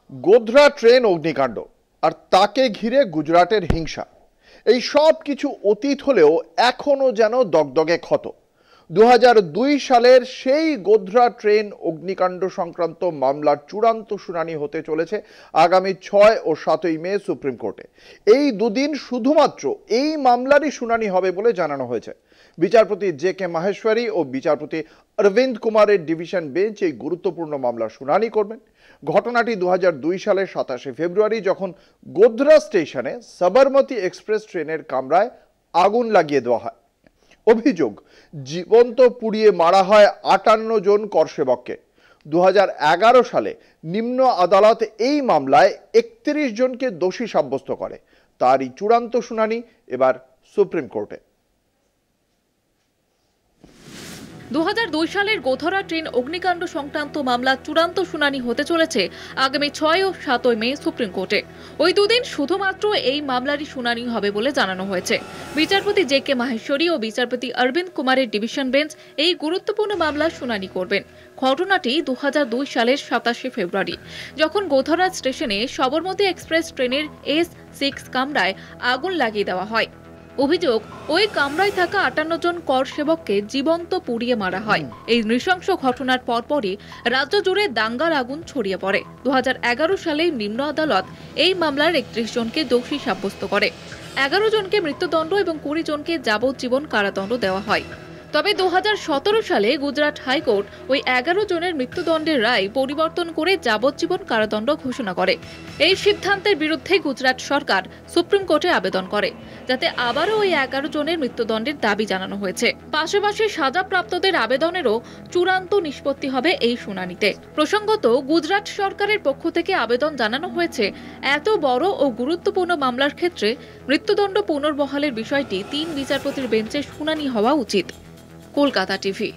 Godhra train অগ্নিকাণ্ড আর তাকে ঘিরে গুজরাটের হিংসা, এই সব কিছু অতীত হলেও এখনো যেন দগদগে ক্ষত। 2002 সালের সেই গোধরা ট্রেন অগ্নিকাণ্ড সংক্রান্ত মামলার চূড়ান্ত শুনানি হতে চলেছে আগামী 6 ও 7 মে সুপ্রিম কোর্টে। এই দুদিন শুধুমাত্র এই মামলারই শুনানি হবে বলে জানানো হয়েছে। বিচারপতি জে.কে. মাহেশ্বরী ও বিচারপতি অরবিন্দ কুমারের ডিভিশন বেঞ্চ এই গুরুত্বপূর্ণ মামলার শুনানি করবেন। ঘটনাটি 2002 সালের 27 ফেব্রুয়ারি যখন গোধরা স্টেশনে সবরমতী এক্সপ্রেস ট্রেনের কামরায় আগুন লাগিয়ে দেওয়া হয়। অভিযোগ, জীবন্ত পুড়িয়ে মারা হয় 58 জন করসেবককে। 2011 সালে নিম্ন আদালত এই মামলায় 31 জনকে দোষী সাব্যস্ত করে। তারই চূড়ান্ত শুনানি এবার সুপ্রিম কোর্টে। 2002 সালের গোধরা ট্রেন অগ্নিকাণ্ড সংক্রান্ত মামলা চূড়ান্ত শুনানি হতে চলেছে আগামী 6 ও 7 মে সুপ্রিম কোর্টে। ওই দুদিন শুধুমাত্র এই মামলারই শুনানি হবে বলে জানানো হয়েছে। বিচারপতি জে.কে. মাহেশ্বরী ও বিচারপতি অরবিন্দ কুমারের ডিভিশন বেঞ্চ এই গুরুত্বপূর্ণ মামলার শুনানি করবেন। ঘটনাটি 2002 সালের 27 ফেব্রুয়ারি যখন গোধরা স্টেশনে সবরমতী এক্সপ্রেস ট্রেনের S6 কামরায় আগুন লাগিয়ে দেওয়া হয়। অভিযোগ, ওই কামরায় থাকা 58 জন কর সেবককে জীবন্ত পুড়িয়ে মারা হয়। এই নৃশংস ঘটনার পরপরই রাজ্য জুড়ে দাঙ্গার আগুন ছড়িয়ে পড়ে। 2011 সালে নিম্ন আদালত এই মামলার 31 জনকে দোষী সাব্যস্ত করে। 11 জনকে মৃত্যুদণ্ড এবং 20 জনকে যাবজ্জীবন কারাদণ্ড দেওয়া হয়। তবে 2017 সালে গুজরাট হাইকোর্ট ওই 11 জনের মৃত্যুদণ্ডের রায় পরিবর্তন করে যাবজ্জীবন কারাদণ্ড ঘোষণা করে। এই সিদ্ধান্তের বিরুদ্ধে গুজরাট সরকার সুপ্রিম কোর্টে আবেদন করে, যাতে আবারও ওই 11 জনের মৃত্যুদণ্ডের দাবি জানানো হয়েছে। পাশাপাশি সাজাপ্রাপ্তদের আবেদনেরও চূড়ান্ত নিষ্পত্তি হবে এই শুনানিতে। প্রসঙ্গত, গুজরাট সরকারের পক্ষ থেকে আবেদন জানানো হয়েছে, এত বড় ও গুরুত্বপূর্ণ মামলার ক্ষেত্রে মৃত্যুদণ্ড পুনর্বহালের বিষয়টি 3 বিচারপতির বেঞ্চে শুনানি হওয়া উচিত। কলকাতা টিভি।